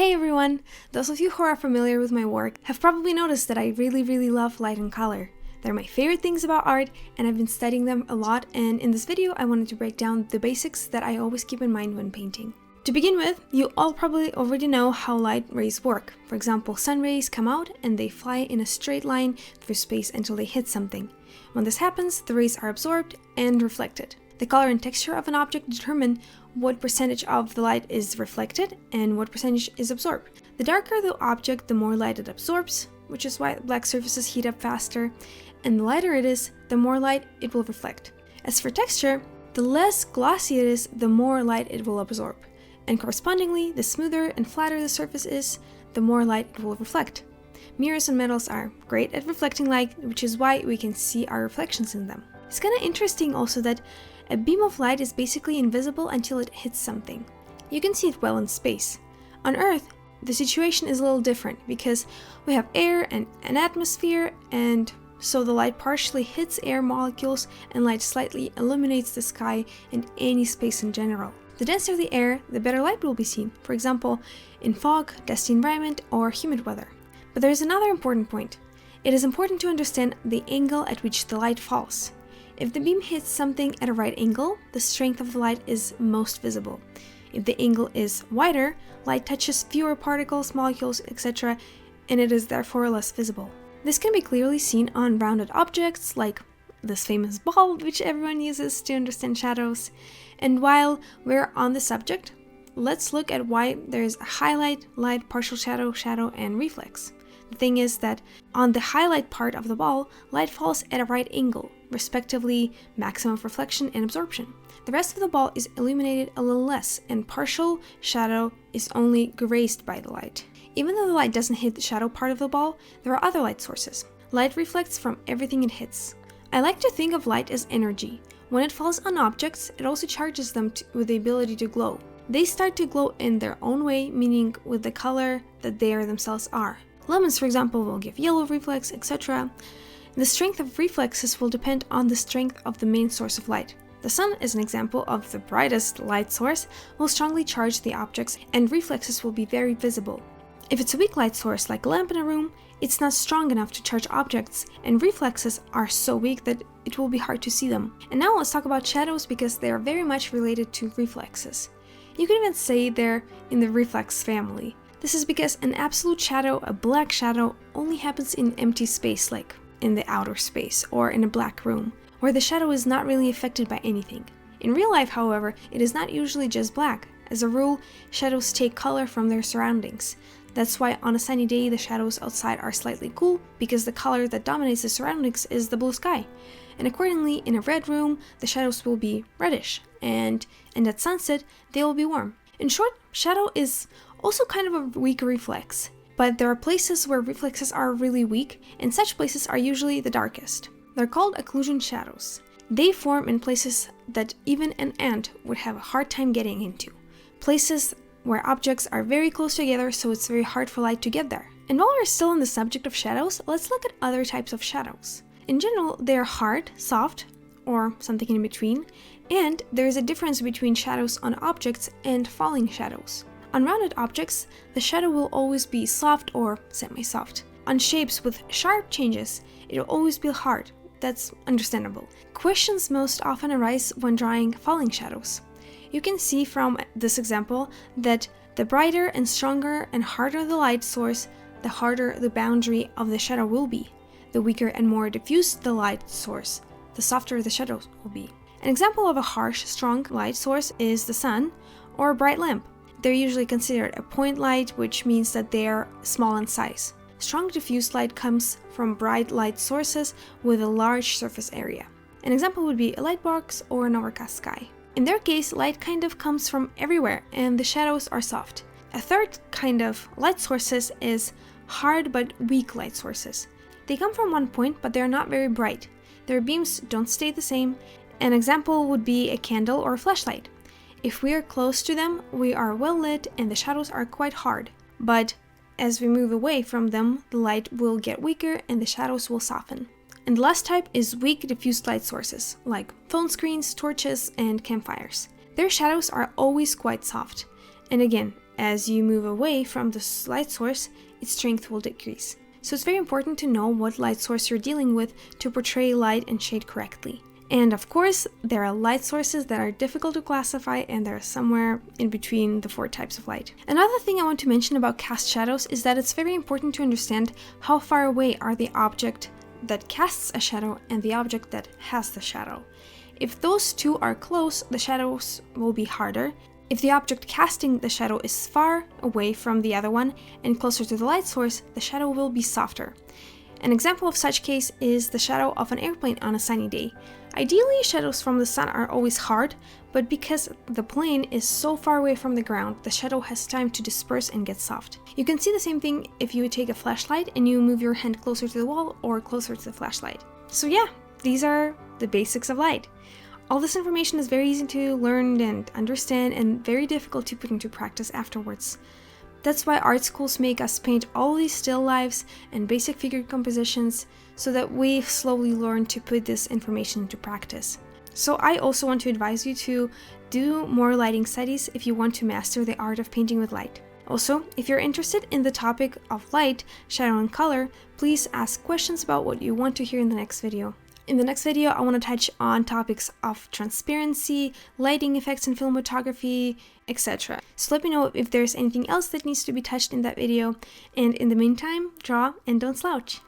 Hey everyone! Those of you who are familiar with my work have probably noticed that I really love light and color. They're my favorite things about art, and I've been studying them a lot, and in this video I wanted to break down the basics that I always keep in mind when painting. To begin with, you all probably already know how light rays work. For example, sun rays come out and they fly in a straight line through space until they hit something. When this happens, the rays are absorbed and reflected. The color and texture of an object determine what percentage of the light is reflected and what percentage is absorbed. The darker the object, the more light it absorbs, which is why black surfaces heat up faster, and the lighter it is, the more light it will reflect. As for texture, the less glossy it is, the more light it will absorb, and correspondingly, the smoother and flatter the surface is, the more light it will reflect. Mirrors and metals are great at reflecting light, which is why we can see our reflections in them. It's kinda interesting also that a beam of light is basically invisible until it hits something. You can see it well in space. On Earth, the situation is a little different because we have air and an atmosphere, and so the light partially hits air molecules and light slightly illuminates the sky and any space in general. The denser the air, the better light will be seen, for example, in fog, dusty environment, or humid weather. But there is another important point. It is important to understand the angle at which the light falls. If the beam hits something at a right angle, the strength of the light is most visible. If the angle is wider, light touches fewer particles, molecules, etc., and it is therefore less visible. This can be clearly seen on rounded objects like this famous ball, which everyone uses to understand shadows. And while we're on the subject, let's look at why there's a highlight, light, partial shadow, shadow, and reflex. The thing is that on the highlight part of the ball, light falls at a right angle, respectively maximum reflection and absorption. The rest of the ball is illuminated a little less, and partial shadow is only grazed by the light. Even though the light doesn't hit the shadow part of the ball, there are other light sources. Light reflects from everything it hits. I like to think of light as energy. When it falls on objects, it also charges them with the ability to glow. They start to glow in their own way, meaning with the color that they themselves are. Lemons, for example, will give yellow reflex, etc. The strength of reflexes will depend on the strength of the main source of light. The sun, as an example of the brightest light source, will strongly charge the objects, and reflexes will be very visible. If it's a weak light source, like a lamp in a room, it's not strong enough to charge objects, and reflexes are so weak that it will be hard to see them. And now let's talk about shadows, because they are very much related to reflexes. You can even say they're in the reflex family. This is because an absolute shadow, a black shadow, only happens in empty space, like in the outer space or in a black room, where the shadow is not really affected by anything. In real life, however, it is not usually just black. As a rule, shadows take color from their surroundings. That's why on a sunny day the shadows outside are slightly cool, because the color that dominates the surroundings is the blue sky. And accordingly, in a red room, the shadows will be reddish, and at sunset, they will be warm. In short, shadow is also kind of a weak reflex, but there are places where reflexes are really weak, and such places are usually the darkest. They're called occlusion shadows. They form in places that even an ant would have a hard time getting into. Places where objects are very close together, so it's very hard for light to get there. And while we're still on the subject of shadows, let's look at other types of shadows. In general, they're hard, soft, or something in between, and there is a difference between shadows on objects and falling shadows. On rounded objects, the shadow will always be soft or semi-soft. On shapes with sharp changes, it will always be hard. That's understandable. Questions most often arise when drawing falling shadows. You can see from this example that the brighter and stronger and harder the light source, the harder the boundary of the shadow will be. The weaker and more diffuse the light source, the softer the shadow will be. An example of a harsh, strong light source is the sun or a bright lamp. They're usually considered a point light, which means that they are small in size. Strong diffuse light comes from bright light sources with a large surface area. An example would be a light box or an overcast sky. In their case, light kind of comes from everywhere, and the shadows are soft. A third kind of light sources is hard but weak light sources. They come from one point, but they are not very bright. Their beams don't stay the same. An example would be a candle or a flashlight. If we are close to them, we are well lit and the shadows are quite hard. But as we move away from them, the light will get weaker and the shadows will soften. And the last type is weak diffuse light sources, like phone screens, torches, and campfires. Their shadows are always quite soft. And again, as you move away from the light source, its strength will decrease. So it's very important to know what light source you're dealing with to portray light and shade correctly. And of course, there are light sources that are difficult to classify, and they're somewhere in between the 4 types of light. Another thing I want to mention about cast shadows is that it's very important to understand how far away are the object that casts a shadow and the object that has the shadow. If those two are close, the shadows will be harder. If the object casting the shadow is far away from the other one and closer to the light source, the shadow will be softer. An example of such case is the shadow of an airplane on a sunny day. Ideally, shadows from the sun are always hard, but because the plane is so far away from the ground, the shadow has time to disperse and get soft. You can see the same thing if you take a flashlight and you move your hand closer to the wall or closer to the flashlight. So yeah, these are the basics of light. All this information is very easy to learn and understand and very difficult to put into practice afterwards. That's why art schools make us paint all these still lifes and basic figure compositions so that we slowly learn to put this information into practice. So I also want to advise you to do more lighting studies if you want to master the art of painting with light. Also, if you're interested in the topic of light, shadow, and color, please ask questions about what you want to hear in the next video. In the next video, I want to touch on topics of transparency, lighting effects in film photography, etc. So let me know if there's anything else that needs to be touched in that video. And in the meantime, draw and don't slouch.